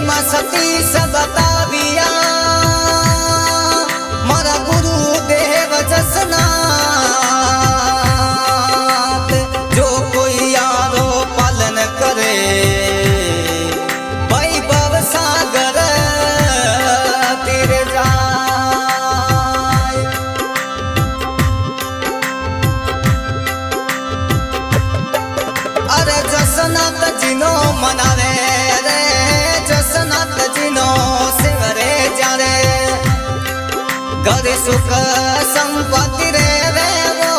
में सती सबताविया मारा गुरुदेव जसनाथ। जो कोई यारो पालन करे वैभव सागर तीर जाय। अरे जसनाथ जिनो मनावे रे जसनाथ जिनो शिवरे जारे। घर सुख संपत्ति रे वे वो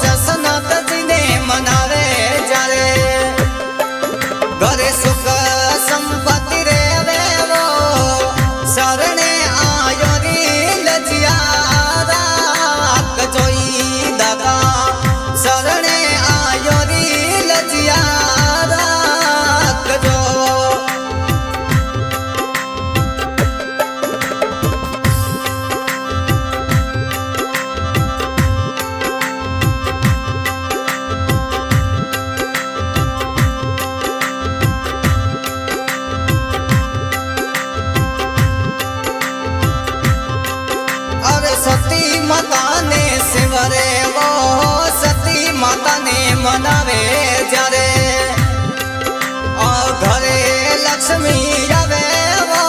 जसनाथ जिने मनावे जारे। घर सुख संपत्ति रे वे वो शरणे आयो री लजिया राख जोई दादा। शरणे आयो री लजिया राख जो। सती माता ने शिवरे वो सती माता ने मनावे जारे। और घरे लक्ष्मी आवे वो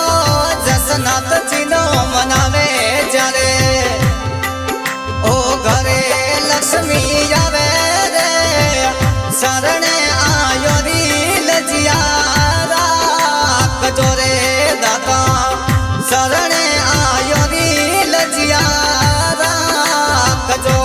जसनाथ जिनो मनावे जारे। ओ घरे लक्ष्मी आवे रे शरणे आयो री लजिया राख जोरे दाता। शरणे आयो री लजिया राख जो।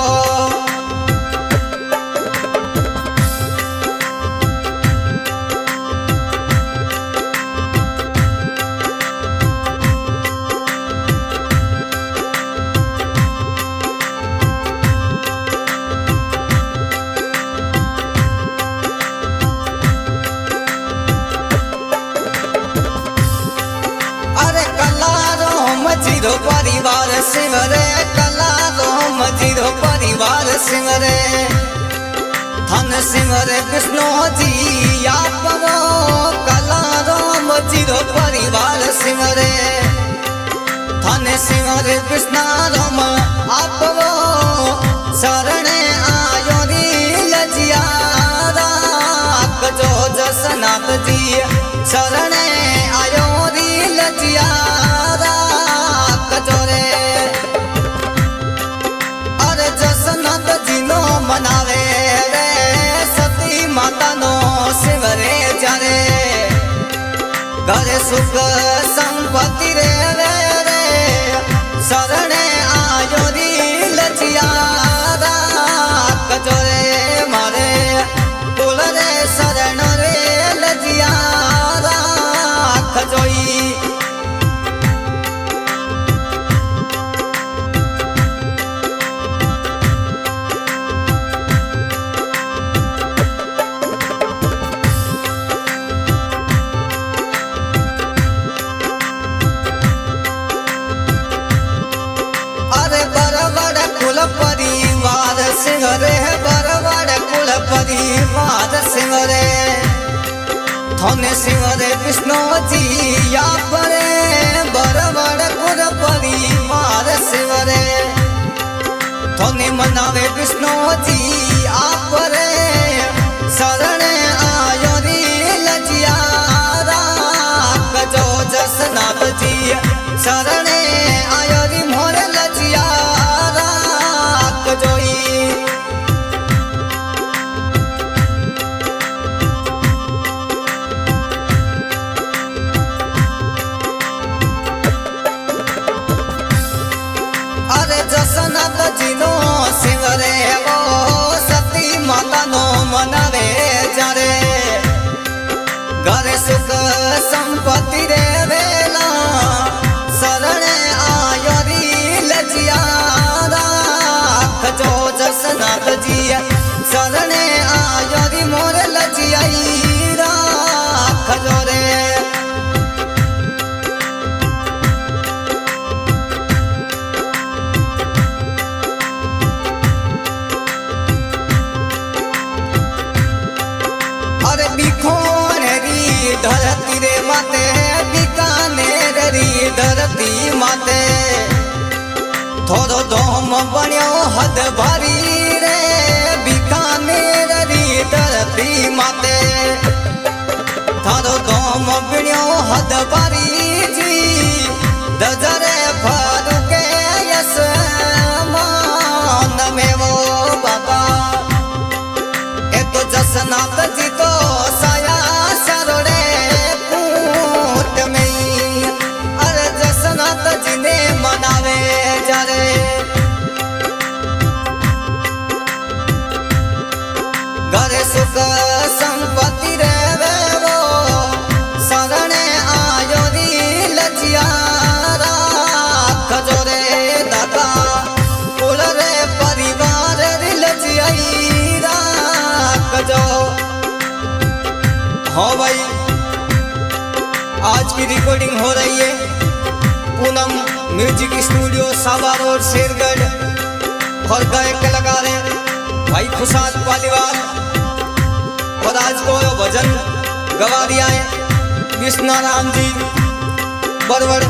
अरे कलारो मजीरो परिवार सिमरे कलारो मजीरो परिवार सिमरे। धन सिमरे विष्णु जी आपरो कलारो मजीरो परिवार सिमरे। धन सिमरे विष्णु आपरो शरणे आयो री लजिया राख जो जसनाथ जी। शरणे आयो री लजिया राख जोरे। अरे जसनाथ जिनो मनावे रे सती माता नो शिवरे जारे। घर सुख संपत्ति रे रे रे शरणे आयो री लजिया राख जोरे। मारे कुल रे शरण रे लजिया राख जोई। अरे बरबड़ कुल परिवार सिंहरे बरबड़ कुल परिवार सिंहरे। धन सिंहरे विष्णु जी आपरे बरबड़ कुल परिवार सिंहरे। धन मनावे विष्णु जी आपरे शरणे आयो री लजिया राख जो जसनाथ जी। शरणे आयो री मोर लजिया राख जोई। अरे जसनाथ जिनो शिवरे वो सती माता नो मनावे जारे। घर सुख संपत्ति रे वेला शरणे आयो री लजिया राख जो जसनाथ जी। शरणे आयो री मोर लजिया राख जो रे। धरती रे माते बिका धरती माते थोड़ो धोम बन्यो हद भारी रे बीकानेर री धरती माते थारो धोम बन्यो हद भारी जी दजरे फरुके यस मान में वो बाबा ए तो जसनाथ जी तो साया सरोड़े कूट में अरे जसनाथ जी ने मनावे जारे घरे सुख संपत्ति रे वो शरणे आयो री लजिया राखजो रे दादा कुल रे परिवार री लजियाई राखजो। हाँ भाई आज की रिकॉर्डिंग हो रही है पूनम म्यूजिक स्टूडियो सावा रोड शेरगढ़ और गायक कलाकार है भाई खुशाद पालीवाल और आज को भजन गवा दिया है कृष्णाराम जी बरवड़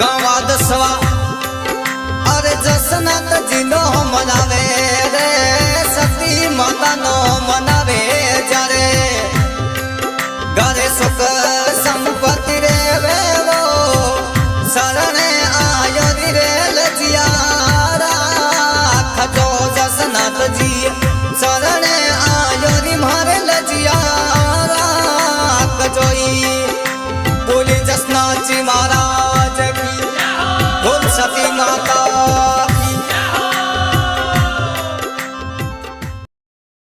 गाँव आदसवा। अरे जसनाथ जी नो मनावे रे सती माता नो मना